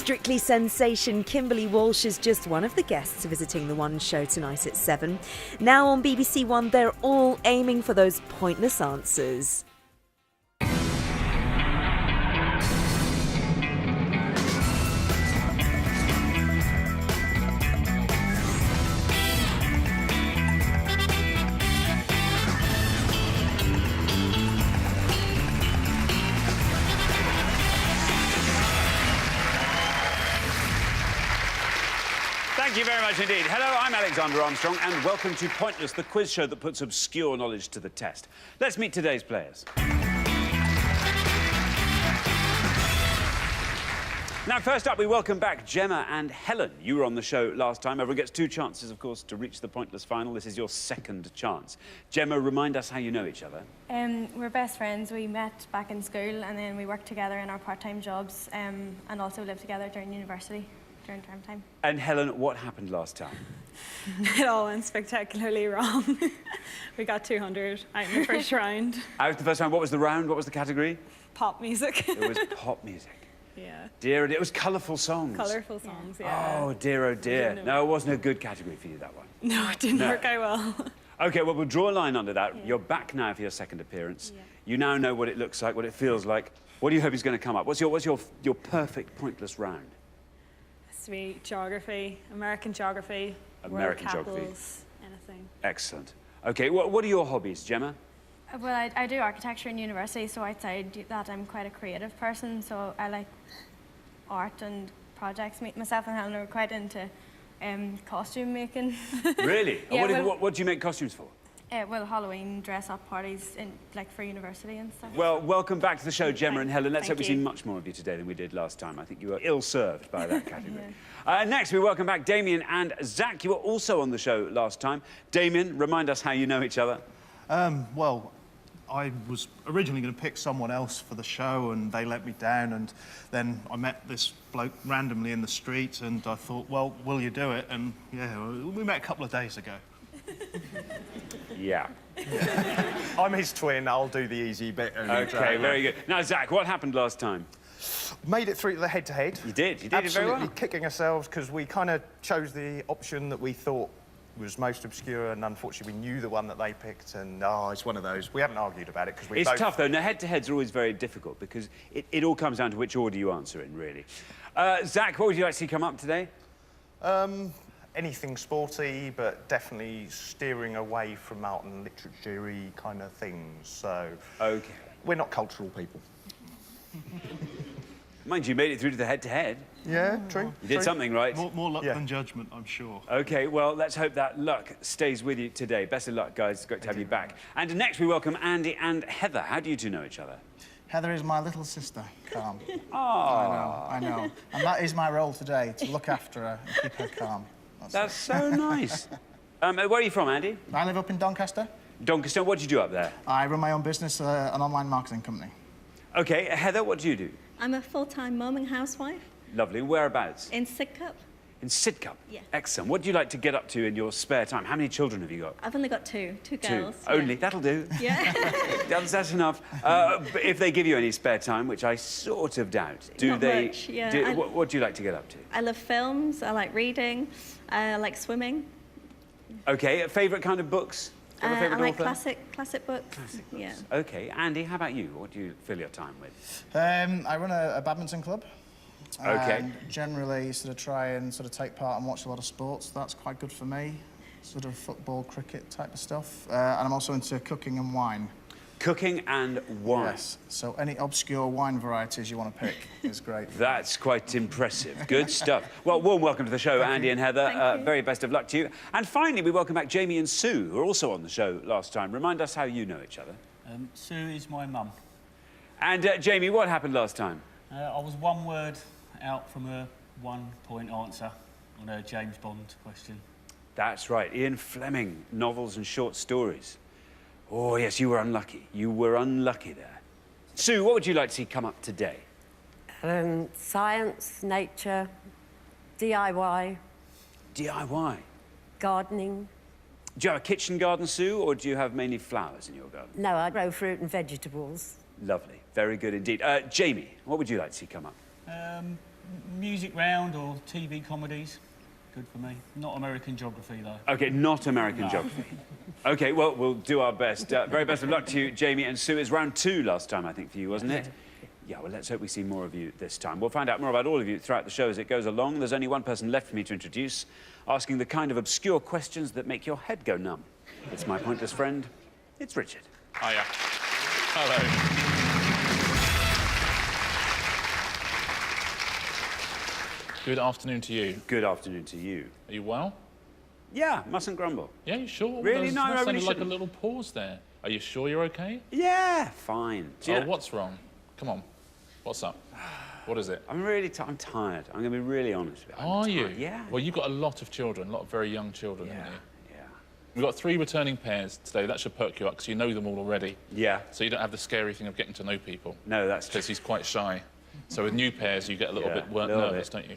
Strictly sensation Kimberly Walsh is just one of the guests visiting the One show tonight at 7. Now on BBC One, they're all aiming for those pointless answers. Thank you very much indeed. Hello, I'm Alexander Armstrong, and welcome to Pointless, the quiz show that puts obscure knowledge to the test. Let's meet today's players. Now, first up, we welcome back Gemma and Helen. You were on the show last time. Everyone gets 2 chances, of course, to reach the Pointless final. This is your second chance. Gemma, remind us how you know each other. We're best friends. We met back in school, and then we worked together in our part-time jobs, and also lived together during university. During term time. And Helen, what happened last time? It all went spectacularly wrong. We got 200 out in the first round. Out of the first round, what was the round? What was the category? Pop music. It was pop music. Yeah. Dear, it was colourful songs. Colourful songs, yeah. Oh, dear, oh, dear. No, it wasn't a good category for you, that one. No, it didn't work out well. OK, well, we'll draw a line under that. Yeah. You're back now for your second appearance. Yeah. You now know what it looks like, what it feels like. What do you hope is going to come up? What's your perfect pointless round? Sweet geography, American geography, American world geography. capitals, anything. Excellent. OK, what are your hobbies, Gemma? Well, I do architecture in university, so outside that I'm quite a creative person, so I like art and projects. Myself and Helen are quite into costume making. Really? Yeah, what do you make costumes for? Well, Halloween dress-up parties, for university and stuff. Well, welcome back to the show, Gemma and Helen. Let's hope we Thank see you. much more of you today than we did last time. I think you were ill-served by that category. Next, we welcome back Damien and Zach. You were also on the show last time. Damien, remind us how you know each other. Well, I was originally going to pick someone else for the show, and they let me down, and then I met this bloke randomly in the street, and I thought, well, will you do it? And, yeah, we met a couple of days ago. Yeah. I'm his twin. I'll do the easy bit. OK, very good. Now, Zach, what happened last time? Made it through to the head-to-head. You did it very Absolutely well. kicking ourselves because we kind of chose the option that we thought was most obscure, and unfortunately we knew the one that they picked, and it's one of those. We haven't argued about it because we It's both... tough, though. Now, head-to-heads are always very difficult because it all comes down to which order you answer in, really. Zach, what would you like to see come up today? Anything sporty, but definitely steering away from art and literature-y kind of things, so... OK. We're not cultural people. Mind you, made it through to the head-to-head. Yeah, true. You did something right. More luck than judgment, I'm sure. OK, well, let's hope that luck stays with you today. Best of luck, guys. It's great to have you back. And next, we welcome Andy and Heather. How do you two know each other? Heather is my little sister, calm. Oh. I know. And that is my role today, to look after her and keep her calm. That's so nice. Where are you from, Andy? I live up in Doncaster. Doncaster. What do you do up there? I run my own business, an online marketing company. OK, Heather, what do you do? I'm a full-time mum and housewife Lovely. Whereabouts? in Sidcup. In Sidcup? Yeah. Excellent. What do you like to get up to in your spare time? How many children have you got? I've only got two girls. Two. Only? That'll do. Yeah. That's enough. But if they give you any spare time, which I sort of doubt, do Not they... much, yeah. What do you like to get up to? I love films, I like reading, I like swimming. OK, favourite kind of books? Do you have a I favourite like author? classic books. Classic books. Yeah. OK, Andy, how about you? What do you fill your time with? I run a badminton club. OK. And generally sort of try and sort of take part and watch a lot of sports. That's quite good for me. Sort of football, cricket type of stuff. And I'm also into cooking and wine. Cooking and wine. Yes. So any obscure wine varieties you want to pick is great. That's quite impressive. Good stuff. Well, warm welcome to the show, Andy and Heather. Thank you. Very best of luck to you. And finally, we welcome back Jamie and Sue, who are also on the show last time. Remind us how you know each other. Sue is my mum. And Jamie, what happened last time? I was one word out from a one-point answer on a James Bond question. That's right, Ian Fleming, novels and short stories. Oh, yes, you were unlucky. You were unlucky there. Sue, what would you like to see come up today? Science, nature, DIY, DIY. gardening. Do you have a kitchen garden, Sue, or do you have mainly flowers in your garden? No, I grow fruit and vegetables. Lovely. Very good indeed. Jamie, what would you like to see come up? Music round or TV comedies. Good for me. Not American geography, though. OK, not American geography. OK, well, we'll do our best. Very best of luck to you, Jamie and Sue. It's round 2 last time, I think, for you, wasn't it? Yeah, well, let's hope we see more of you this time. We'll find out more about all of you throughout the show as it goes along. There's only one person left for me to introduce, asking the kind of obscure questions that make your head go numb. It's my pointless friend. It's Richard. Hiya. Hello. Good afternoon to you. Good afternoon to you. Are you well? Yeah, mustn't grumble. Yeah, you sure? Really? There's, No, I that really sounded like a shouldn't. little pause there. Are you sure you're okay? Yeah, fine. Do you Oh, know- what's wrong? Come on. What's up? What is it? I'm I'm tired. I'm going to be really honest with you. I'm Are you? tired. Yeah. Well, you've got a lot of children, a lot of very young children, haven't you? Yeah. We've got 3 returning pairs today. That should perk you up because you know them all already. Yeah. So you don't have the scary thing of getting to know people. No, that's true. Because he's quite shy. So with new pairs, you get a little Yeah, bit little nervous, bit. don't you?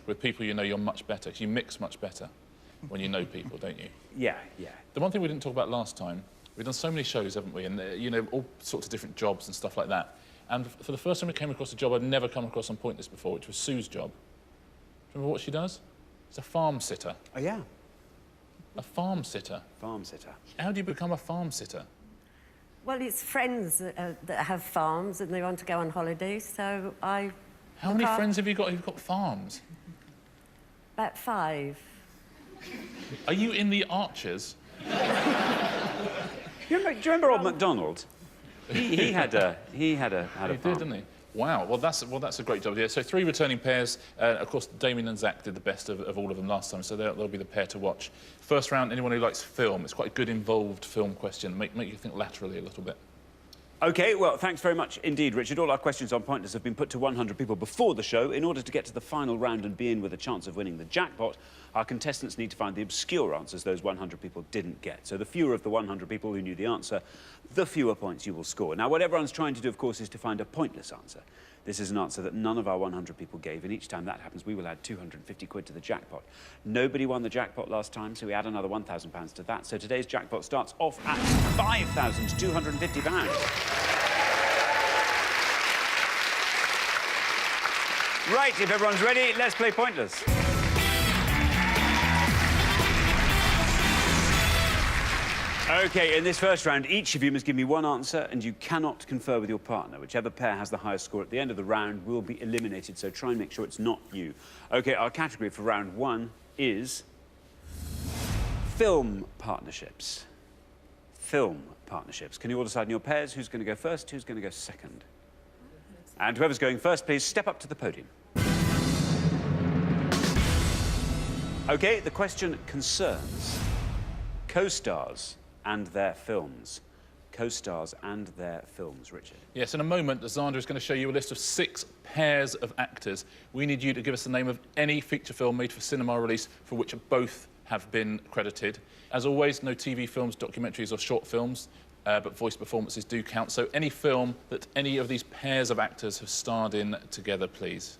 With people you know, you're much better. You mix much better when you know people, don't you? Yeah, yeah. The one thing we didn't talk about last time, we've done so many shows, haven't we? And, you know, all sorts of different jobs and stuff like that. And for the first time we came across a job I'd never come across on Pointless before, which was Sue's job. Remember what she does? She's a farm sitter. Oh, yeah. A farm sitter. Farm sitter. How do you become a farm sitter? Well, it's friends that have farms and they want to go on holiday, so I... How many friends have you got who've got farms? About 5. Are you in the Archers? Do you remember old MacDonald? He had a He farm. did, didn't he? Wow. Well, that's a great job. Yeah. So 3 returning pairs. Of course, Damien and Zach did the best of all of them last time, so they'll be the pair to watch. First round, anyone who likes film. It's quite a good involved film question. Make you think laterally a little bit. OK, well, thanks very much indeed, Richard. All our questions on Pointless have been put to 100 people before the show. In order to get to the final round and be in with a chance of winning the jackpot, our contestants need to find the obscure answers those 100 people didn't get. So the fewer of the 100 people who knew the answer, the fewer points you will score. Now, what everyone's trying to do, of course, is to find a pointless answer. This is an answer that none of our 100 people gave, and each time that happens, we will add 250 quid to the jackpot. Nobody won the jackpot last time, so we add another £1,000 to that. So today's jackpot starts off at £5,250. Right, if everyone's ready, let's play Pointless. OK, in this first round, each of you must give me one answer and you cannot confer with your partner. Whichever pair has the highest score at the end of the round will be eliminated, so try and make sure it's not you. OK, our category for round 1 is film partnerships. Film partnerships. Can you all decide in your pairs who's going to go first, who's going to go second? And whoever's going first, please step up to the podium. OK, the question concerns co-stars and their films. Co-stars and their films, Richard. Yes, in a moment, Xander is going to show you a list of 6 pairs of actors. We need you to give us the name of any feature film made for cinema release for which both have been credited. As always, no TV films, documentaries or short films, but voice performances do count. So any film that any of these pairs of actors have starred in together, please.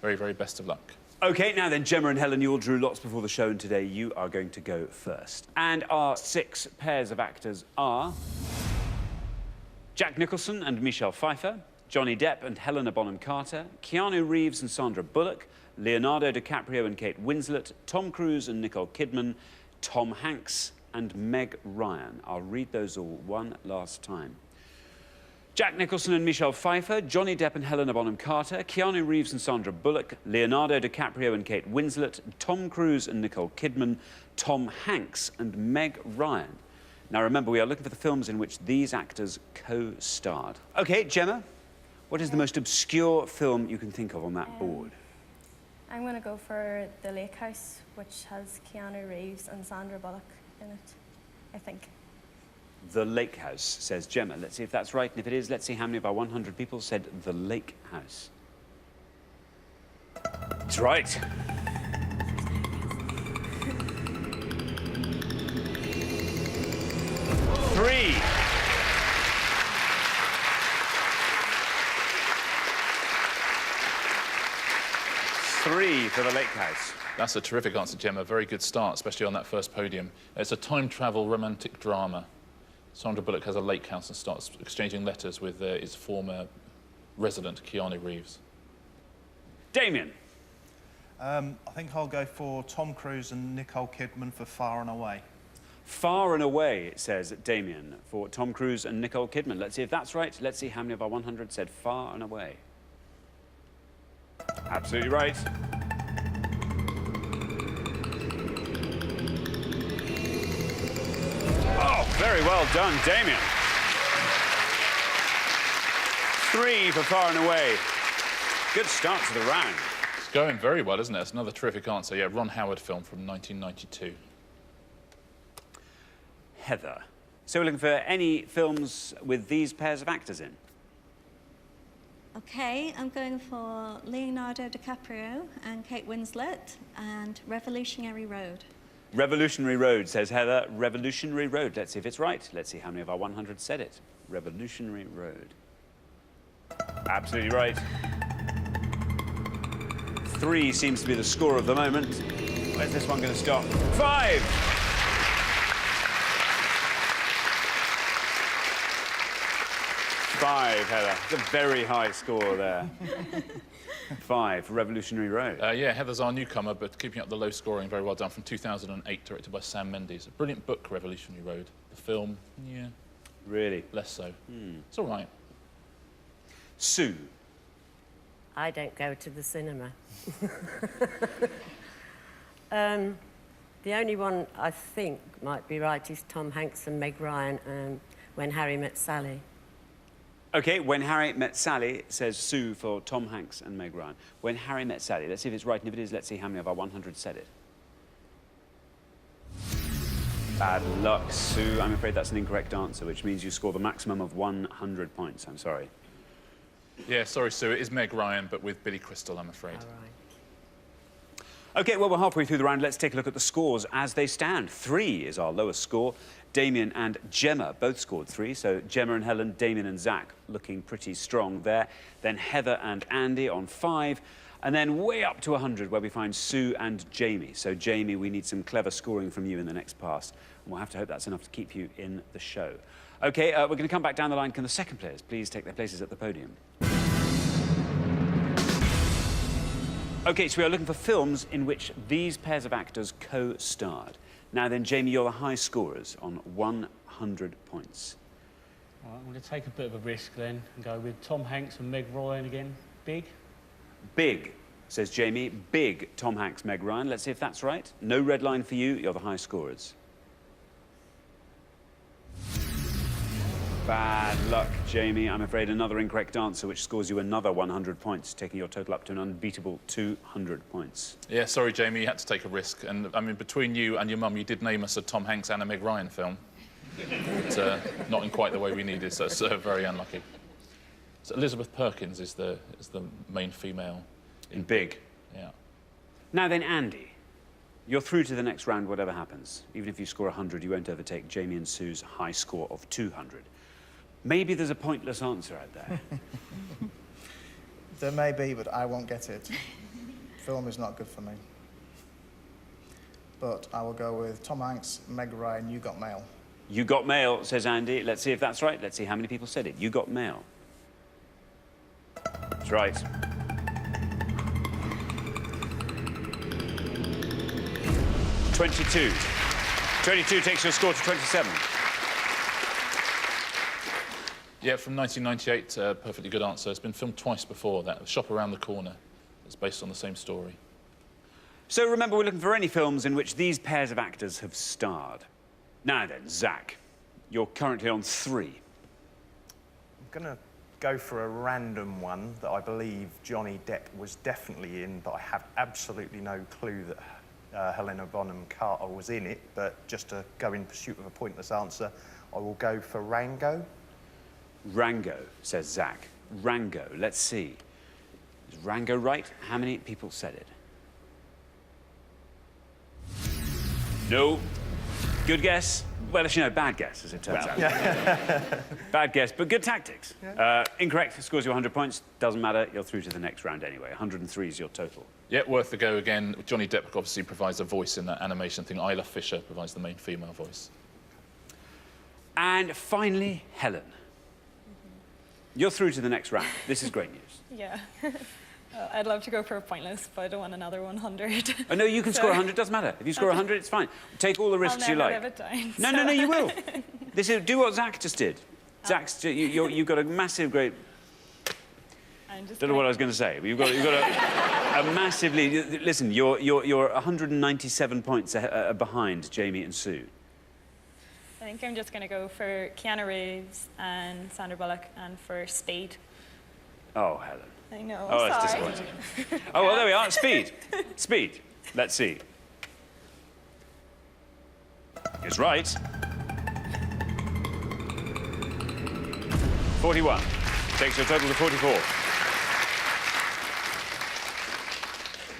Very, very best of luck. OK, now then, Gemma and Helen, you all drew lots before the show, and today you are going to go first. And our 6 pairs of actors are Jack Nicholson and Michelle Pfeiffer, Johnny Depp and Helena Bonham Carter, Keanu Reeves and Sandra Bullock, Leonardo DiCaprio and Kate Winslet, Tom Cruise and Nicole Kidman, Tom Hanks and Meg Ryan. I'll read those all one last time. Jack Nicholson and Michelle Pfeiffer, Johnny Depp and Helena Bonham Carter, Keanu Reeves and Sandra Bullock, Leonardo DiCaprio and Kate Winslet, Tom Cruise and Nicole Kidman, Tom Hanks and Meg Ryan. Now remember, we are looking for the films in which these actors co-starred. OK, Gemma, what is the most obscure film you can think of on that board? I'm going to go for The Lake House, which has Keanu Reeves and Sandra Bullock in it, I think. The Lake House, says Gemma. Let's see if that's right, and if it is, let's see how many of our 100 people said The Lake House. It's right. Three. Three for The Lake House. That's a terrific answer, Gemma. Very good start, especially on that first podium. It's a time travel romantic drama. Sandra Bullock has a lake house and starts exchanging letters with his former resident, Keanu Reeves. Damien. I think I'll go for Tom Cruise and Nicole Kidman for Far and Away. Far and Away, it says Damien, for Tom Cruise and Nicole Kidman. Let's see if that's right. Let's see how many of our 100 said Far and Away. Absolutely right. Oh, very well done, Damien. 3 for Far and Away. Good start to the round. It's going very well, isn't it? It's another terrific answer. Yeah, Ron Howard film from 1992. Heather. So we're looking for any films with these pairs of actors in. Okay, I'm going for Leonardo DiCaprio and Kate Winslet and Revolutionary Road. Revolutionary Road, says Heather. Revolutionary Road. Let's see if it's right. Let's see how many of our 100 said it. Revolutionary Road. Absolutely right. 3 seems to be the score of the moment. Where's this one going to stop? 5! 5, Heather. It's a very high score there. 5, Revolutionary Road. Yeah, Heather's our newcomer, but keeping up the low scoring, very well done, from 2008, directed by Sam Mendes. A brilliant book, Revolutionary Road. The film, yeah. Really? Less so. It's all right. Sue. I don't go to the cinema. The only one I think might be right is Tom Hanks and Meg Ryan, When Harry Met Sally. OK, When Harry Met Sally, says Sue for Tom Hanks and Meg Ryan. When Harry Met Sally. Let's see if it's right, and if it is, let's see how many of our 100 said it. Bad luck, Sue. I'm afraid that's an incorrect answer, which means you score the maximum of 100 points. I'm sorry. Yeah, sorry, Sue. It is Meg Ryan, but with Billy Crystal, I'm afraid. All right. OK, well, we're halfway through the round. Let's take a look at the scores as they stand. 3 is our lowest score. Damien and Gemma both scored 3, so Gemma and Helen, Damien and Zach looking pretty strong there. Then Heather and Andy on 5, and then way up to 100 where we find Sue and Jamie. So, Jamie, we need some clever scoring from you in the next pass, and we'll have to hope that's enough to keep you in the show. OK, we're going to come back down the line. Can the second players please take their places at the podium? OK, so we are looking for films in which these pairs of actors co-starred. Now then, Jamie, you're the high scorers on 100 points. All right, I'm going to take a bit of a risk then and go with Tom Hanks and Meg Ryan again. Big. Big, says Jamie. Big, Tom Hanks, Meg Ryan. Let's see if that's right. No red line for you. You're the high scorers. Bad luck, Jamie. I'm afraid another incorrect answer, which scores you another 100 points, taking your total up to an unbeatable 200 points. Yeah, sorry, Jamie, you had to take a risk. And, I mean, between you and your mum, you did name us a Tom Hanks and a Meg Ryan film. But, not in quite the way we needed, so it's very unlucky. So Elizabeth Perkins is the main female. In Big. Yeah. Now then, Andy, you're through to the next round, whatever happens. Even if you score 100, you won't overtake Jamie and Sue's high score of 200. Maybe there's a pointless answer out there. There may be, but I won't get it. Film is not good for me. But I will go with Tom Hanks, Meg Ryan, You Got Mail. You Got Mail, says Andy. Let's see if that's right. Let's see how many people said it. You Got Mail. That's right. $22. 22 takes your score to 27. Yeah, from 1998, perfectly good answer. It's been filmed twice before that. Shop Around the Corner. It's based on the same story. So remember, we're looking for any films in which these pairs of actors have starred. Now then, Zach, you're currently on 3. I'm going to go for a random one that I believe Johnny Depp was definitely in, but I have absolutely no clue that Helena Bonham Carter was in it. But just to go in pursuit of a pointless answer, I will go for Rango. Rango, says Zach. Rango, let's see. Is Rango right? How many people said it? No. Good guess. Well, actually, no, bad guess, as it turns out. Bad guess, but good tactics. Yeah. Incorrect, scores you 100 points. Doesn't matter, you're through to the next round anyway. 103 is your total. Yeah, worth a go again. Johnny Depp obviously provides a voice in that animation thing. Isla Fisher provides the main female voice. And finally, Helen. You're through to the next round. This is great news. Yeah. I'd love to go for a pointless, but I don't want another 100. Oh, no, you can score 100, doesn't matter. If you score 100, it's fine. Take all the risks you like. I'll never live it No, down. no, no, you will. Do what Zach just did. Zach's, you've got a massive, great... Don't know what I was going to say, but you've got a massively... Listen, you're 197 points behind Jamie and Sue. I think I'm just going to go for Keanu Reeves and Sandra Bullock and for Speed. Oh, Helen. I know, Oh, that's sorry. disappointing. Oh, well, there we are. Speed. Speed. Let's see. It's right. 41. Takes your total to 44.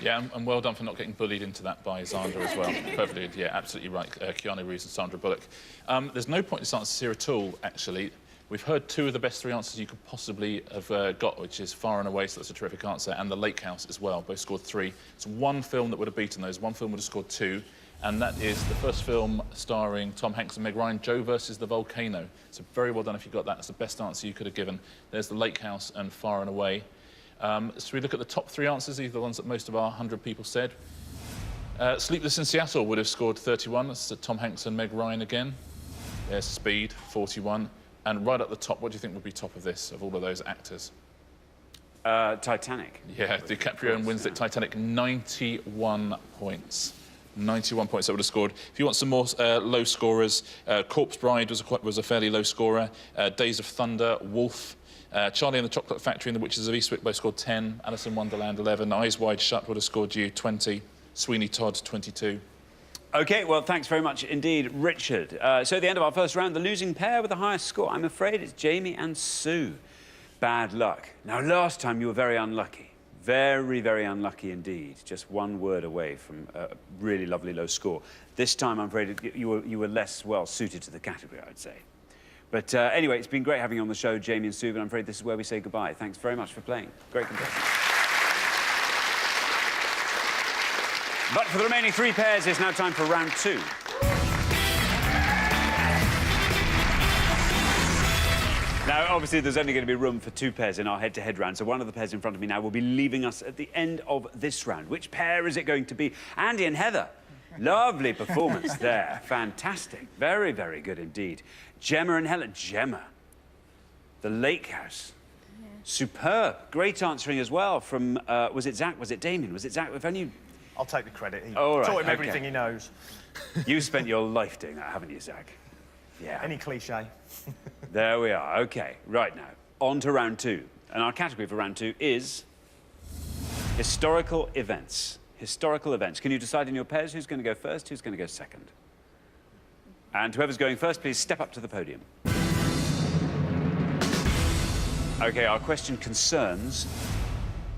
Yeah, and well done for not getting bullied into that by Zandra as well. Perfectly, yeah, absolutely right. Keanu Reeves and Sandra Bullock. There's no pointless answers here at all, actually. We've heard two of the best three answers you could possibly have got, which is Far and Away, so that's a terrific answer, and The Lake House as well. Both scored 3. It's one film that would have beaten those. One film would have scored 2, and that is the first film starring Tom Hanks and Meg Ryan, Joe versus the Volcano. So very well done if you got that. That's the best answer you could have given. There's The Lake House and Far and Away. So we look at the top 3 answers, these are the ones that most of our 100 people said. Sleepless in Seattle would have scored 31. That's Tom Hanks and Meg Ryan again. There's Speed, 41. And right at the top, what do you think would be top of this, of all of those actors? Titanic. Yeah, DiCaprio and Winslet, Titanic, 91 points. 91 points that would have scored. If you want some more low scorers, Corpse Bride was a fairly low scorer. Days of Thunder, Wolf, Charlie and the Chocolate Factory and The Witches of Eastwick both scored 10. Alice in Wonderland, 11. Eyes Wide Shut would have scored you 20. Sweeney Todd, 22. OK, well, thanks very much indeed, Richard. So at the end of our first round, the losing pair with the highest score, I'm afraid it's Jamie and Sue. Bad luck. Now, last time you were very unlucky. Very, very unlucky indeed. Just one word away from a really lovely low score. This time, I'm afraid you were less well suited to the category, I'd say. But anyway, it's been great having you on the show, Jamie and Sue, but I'm afraid this is where we say goodbye. Thanks very much for playing. Great contestants. But for the remaining 3 pairs, it's now time for round 2. Now, obviously, there's only going to be room for 2 pairs in our head-to-head round, so one of the pairs in front of me now will be leaving us at the end of this round. Which pair is it going to be? Andy and Heather. Lovely performance there. Fantastic. Very, very good indeed. Gemma and Helen. Gemma. The Lake House. Yeah. Superb. Great answering as well from, was it Zach? Was it Damien? Was it Zach? If only... I'll take the credit. He taught him everything he knows. You've spent your life doing that, haven't you, Zach? Yeah. Any cliche. There we are. OK, right now, on to round 2. And our category for round 2 is historical events. Historical events. Can you decide in your pairs who's going to go first, who's going to go second? And whoever's going first, please step up to the podium. OK, our question concerns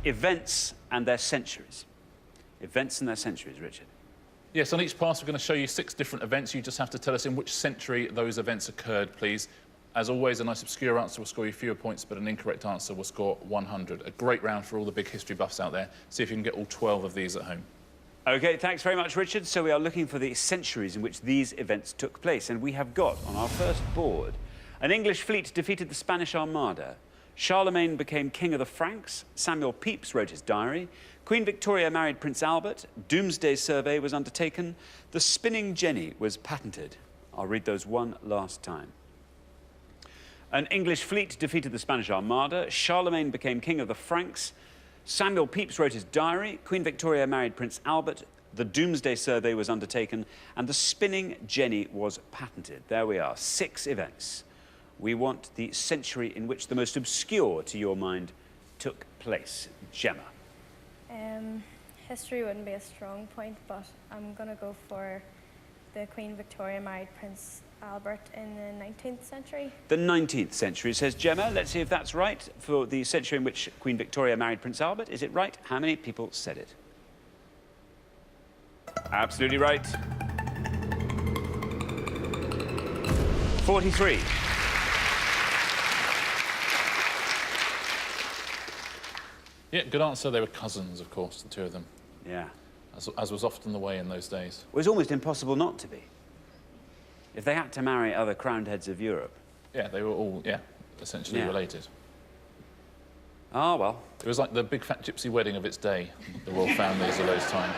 events and their centuries. Events and their centuries, Richard. Yes, on each pass, we're going to show you 6 different events. You just have to tell us in which century those events occurred, please. As always, a nice obscure answer will score you fewer points, but an incorrect answer will score 100. A great round for all the big history buffs out there. See if you can get all 12 of these at home. OK, thanks very much, Richard. So we are looking for the centuries in which these events took place. And we have got, on our first board, an English fleet defeated the Spanish Armada. Charlemagne became king of the Franks. Samuel Pepys wrote his diary. Queen Victoria married Prince Albert. Doomsday Survey was undertaken. The spinning jenny was patented. I'll read those one last time. An English fleet defeated the Spanish Armada. Charlemagne became king of the Franks. Samuel Pepys wrote his diary. Queen Victoria married Prince Albert. The Doomsday Survey was undertaken. And the spinning jenny was patented. There we are, 6 events. We want the century in which the most obscure, to your mind, took place. Gemma. History wouldn't be a strong point, but I'm going to go for the Queen Victoria married Prince Albert in the 19th century. The 19th century, says Gemma. Let's see if that's right for the century in which Queen Victoria married Prince Albert. Is it right? How many people said it? Absolutely right. 43. Yeah, good answer. They were cousins, of course, the 2 of them. Yeah. As was often the way in those days. It was almost impossible not to be. If they had to marry other crowned heads of Europe. Yeah, they were all, essentially related. Ah, well. It was like the big fat gypsy wedding of its day, the royal families of those times.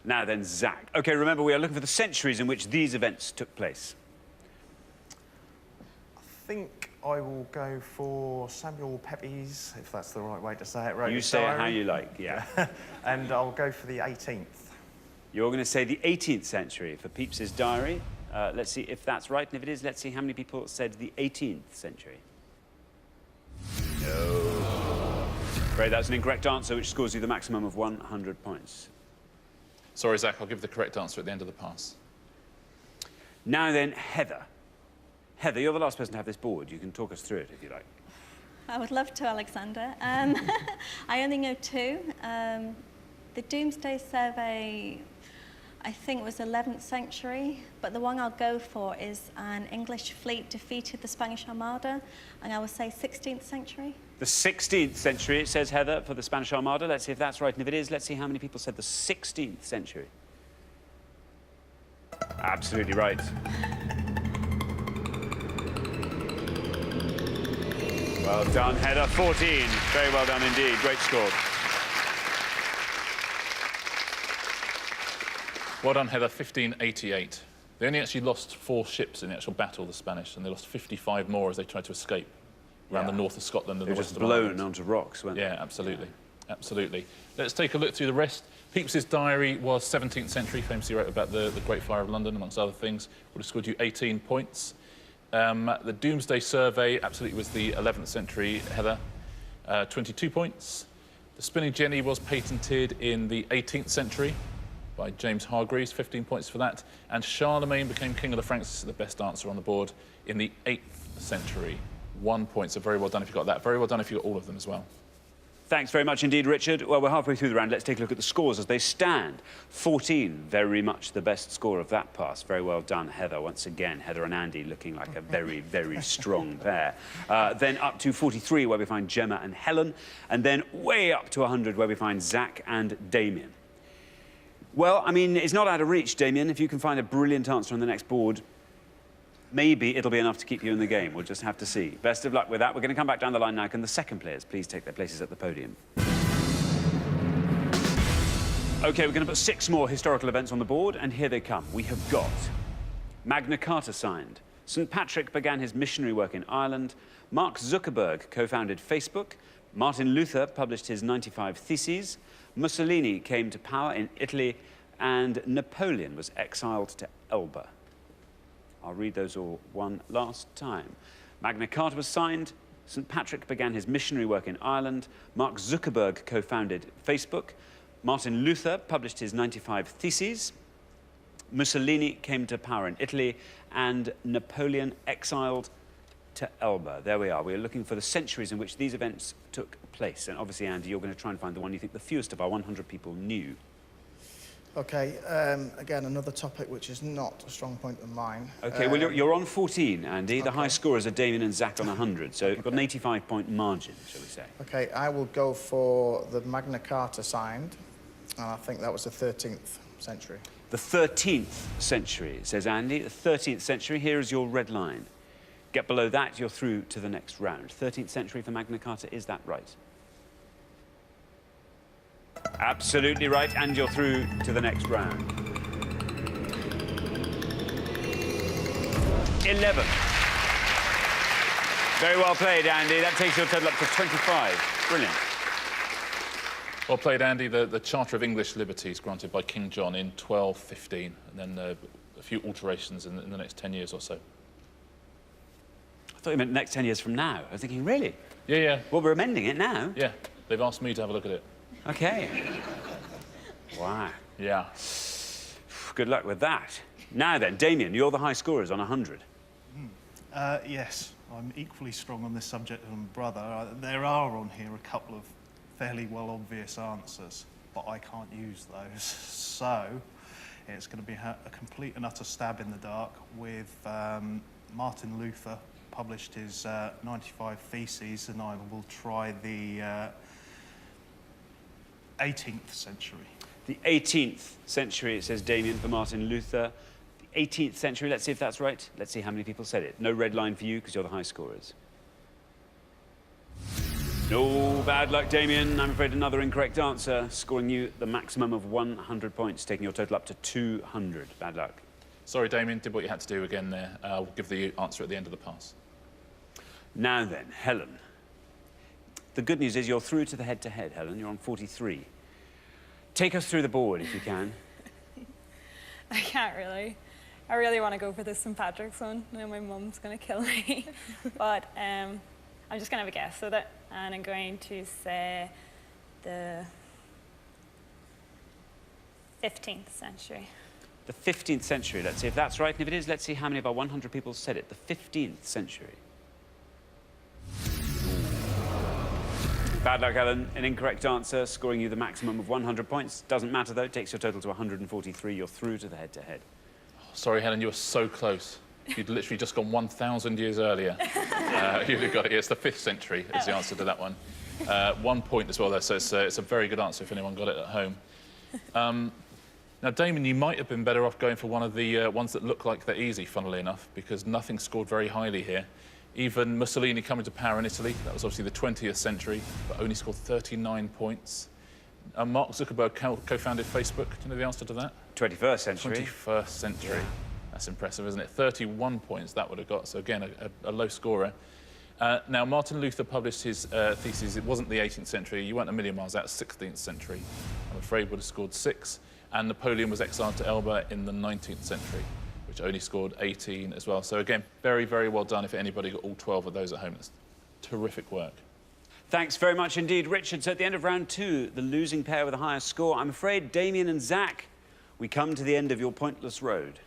Now then, Zach. OK, remember, we are looking for the centuries in which these events took place. I think I will go for Samuel Pepys, if that's the right way to say it. Wrote You his say it how diary. you like, yeah. And I'll go for the 18th. You're going to say the 18th century for Pepys's diary. Let's see if that's right, and if it is, let's see how many people said the 18th century. No. Great, that's an incorrect answer, which scores you the maximum of 100 points. Sorry, Zach, I'll give the correct answer at the end of the pass. Now then, Heather. Heather, you're the last person to have this board. You can talk us through it if you like. I would love to, Alexander. I only know two. The Doomsday Survey, I think, was 11th century, but the one I'll go for is an English fleet defeated the Spanish Armada, and I will say 16th century. The 16th century, it says, Heather, for the Spanish Armada. Let's see if that's right, and if it is, let's see how many people said the 16th century. Absolutely right. Well done, Heather. 14. Very well done indeed. Great score. Well done, Heather. 1588. They only actually lost 4 ships in the actual battle, the Spanish, and they lost 55 more as they tried to escape around the north of Scotland and They the were west just of blown Ireland. onto rocks, weren't they? Yeah, absolutely. Absolutely. Let's take a look through the rest. Pepys's diary was 17th century, famously wrote about the Great Fire of London, amongst other things. Would have scored you 18 points. The Doomsday Survey absolutely was the 11th century, Heather, 22 points. The Spinning Jenny was patented in the 18th century by James Hargreaves, 15 points for that. And Charlemagne became king of the Franks, this is the best answer on the board, in the 8th century. 1 point, so very well done if you got that. Very well done if you got all of them as well. Thanks very much indeed, Richard. Well, we're halfway through the round. Let's take a look at the scores as they stand. 14, very much the best score of that pass. Very well done, Heather. Once again, Heather and Andy looking like a very, very strong pair. Then up to 43, where we find Gemma and Helen. And then way up to 100, where we find Zach and Damien. Well, I mean, it's not out of reach, Damien. If you can find a brilliant answer on the next board, maybe it'll be enough to keep you in the game. We'll just have to see. Best of luck with that. We're going to come back down the line now. Can the second players please take their places at the podium? OK, we're going to put 6 more historical events on the board, and here they come. We have got Magna Carta signed. St. Patrick began his missionary work in Ireland. Mark Zuckerberg co-founded Facebook. Martin Luther published his 95 Theses. Mussolini came to power in Italy, and Napoleon was exiled to Elba. I'll read those all one last time. Magna Carta was signed. St. Patrick began his missionary work in Ireland. Mark Zuckerberg co-founded Facebook. Martin Luther published his 95 Theses. Mussolini came to power in Italy. And Napoleon exiled to Elba. There we are. We're looking for the centuries in which these events took place. And obviously, Andy, you're going to try and find the one you think the fewest of our 100 people knew. OK, again, another topic which is not a strong point of mine. OK, well, you're on 14, Andy. The high scorers are Damien and Zach on 100, so you've got an 85-point margin, shall we say. OK, I will go for the Magna Carta signed, and I think that was the 13th century. The 13th century, says Andy. The 13th century, here is your red line. Get below that, you're through to the next round. 13th century for Magna Carta, is that right? Absolutely right, and you're through to the next round. 11. Very well played, Andy. That takes your total up to 25. Brilliant. Well played, Andy. The Charter of English Liberties granted by King John in 1215, and then a few alterations in the next 10 years or so. I thought you meant next 10 years from now. I was thinking, really? Yeah, yeah. Well, we're amending it now. Yeah, they've asked me to have a look at it. OK. Wow. Yeah. Good luck with that. Now then, Damien, you're the high scorers on 100. Yes, I'm equally strong on this subject as my brother. There are on here a couple of fairly well-obvious answers, but I can't use those. So it's going to be a complete and utter stab in the dark with Martin Luther published his 95 Theses, and I will try the 18th century. The 18th century, it says Damien for Martin Luther. The 18th century, let's see if that's right. Let's see how many people said it. No red line for you, because you're the high scorers. No bad luck, Damien. I'm afraid another incorrect answer, scoring you the maximum of 100 points, taking your total up to 200. Bad luck. Sorry, Damien, did what you had to do again there. We'll give the answer at the end of the pass. Now then, Helen. The good news is you're through to the head-to-head, Helen. You're on 43. Take us through the board, if you can. I can't really. I really want to go for the St. Patrick's one. I know my mum's going to kill me. But I'm just going to have a guess with it. And I'm going to say the 15th century. The 15th century. Let's see if that's right. And if it is, let's see how many of our 100 people said it. The 15th century. Bad luck, Helen. An incorrect answer, scoring you the maximum of 100 points. Doesn't matter, though. Takes your total to 143. You're through to the head-to-head. Sorry, Helen, you were so close. You'd literally just gone 1,000 years earlier. You'd have got it. It's the 5th century is the answer to that one. 1 point as well there, so it's a very good answer if anyone got it at home. Now, Damon, you might have been better off going for one of the ones that look like they're easy, funnily enough, because nothing scored very highly here. Even Mussolini coming to power in Italy, that was obviously the 20th century, but only scored 39 points. Mark Zuckerberg co-founded Facebook. Do you know the answer to that? 21st century. 21st century. Yeah. That's impressive, isn't it? 31 points that would have got, so again, a low scorer. Now, Martin Luther published his thesis. It wasn't the 18th century. You weren't a million miles out, 16th century. I'm afraid would have scored 6. And Napoleon was exiled to Elba in the 19th century, which only scored 18 as well. So again, very, very well done if anybody got all 12 of those at home. That's terrific work. Thanks very much indeed, Richard. So at the end of round 2, the losing pair with the highest score, I'm afraid Damien and Zach, we come to the end of your pointless road.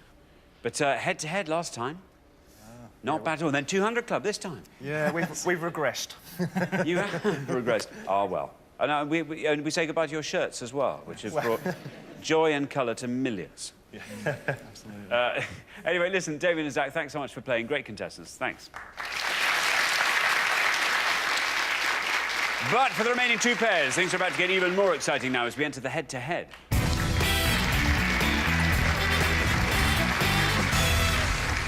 But head-to-head last time. Not bad at all. And then 200 Club this time. Yeah, we've regressed. You have regressed. Ah, well. And we say goodbye to your shirts as well, which has brought joy and colour to millions. Yeah, absolutely. Anyway, listen, Damien and Zach, thanks so much for playing. Great contestants. Thanks. But for the remaining 2 pairs, things are about to get even more exciting now as we enter the head-to-head.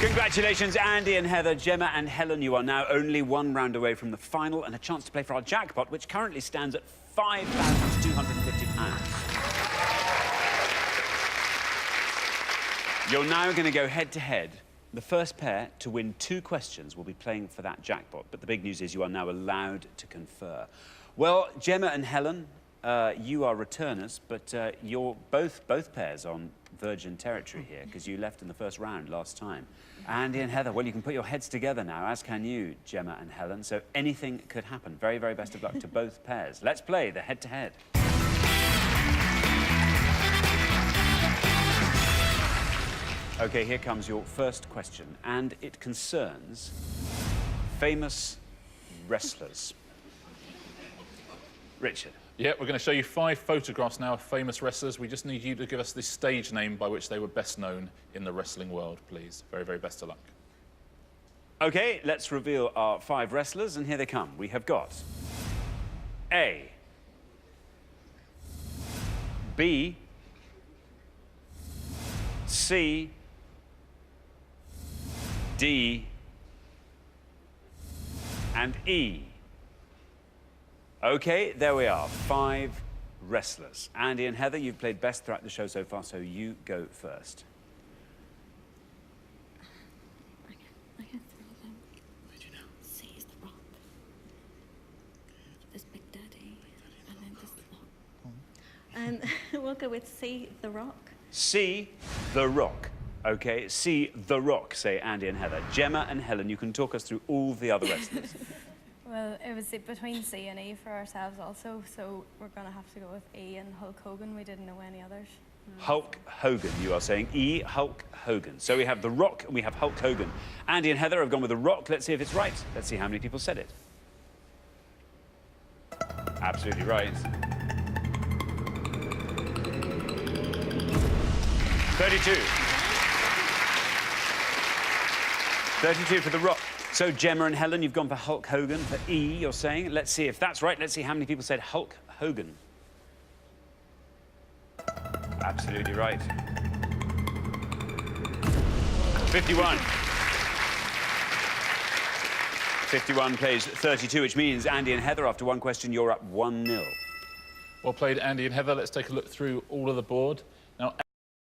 Congratulations, Andy and Heather, Gemma and Helen. You are now only 1 round away from the final and a chance to play for our jackpot, which currently stands at £5,250. You're now going to go head-to-head. The first pair to win 2 questions will be playing for that jackpot, but the big news is you are now allowed to confer. Well, Gemma and Helen, you are returners, but you're both pairs on virgin territory here, because you left in the first round last time. Andy and Heather, well, you can put your heads together now, as can you, Gemma and Helen, so anything could happen. Very, very best of luck to both pairs. Let's play the head-to-head. OK, here comes your first question, and it concerns famous wrestlers. Richard. Yeah, we're going to show you 5 photographs now of famous wrestlers. We just need you to give us the stage name by which they were best known in the wrestling world, please. Very, very best of luck. OK, let's reveal our 5 wrestlers, and here they come. We have got A, B, C, D, and E. OK, there we are, 5 wrestlers. Andy and Heather, you've played best throughout the show so far, so you go first. I can throw them. Where do you know? C is The Rock. There's Big Daddy. And then there's We'll go with C, The Rock. C, The Rock. OK, C, The Rock, say Andy and Heather. Gemma and Helen, you can talk us through all the other wrestlers. Well, it was between C and E for ourselves also, so we're going to have to go with E and Hulk Hogan. We didn't know any others. Hulk Hogan, you are saying E, Hulk Hogan. So we have The Rock and we have Hulk Hogan. Andy and Heather have gone with The Rock. Let's see if it's right. Let's see how many people said it. Absolutely right. 32. 32 for The Rock. So, Gemma and Helen, you've gone for Hulk Hogan. For E, you're saying. Let's see if that's right. Let's see how many people said Hulk Hogan. Absolutely right. 51. 51 plays 32, which means Andy and Heather, after one question, you're up 1-0. Well played, Andy and Heather. Let's take a look through all of the board.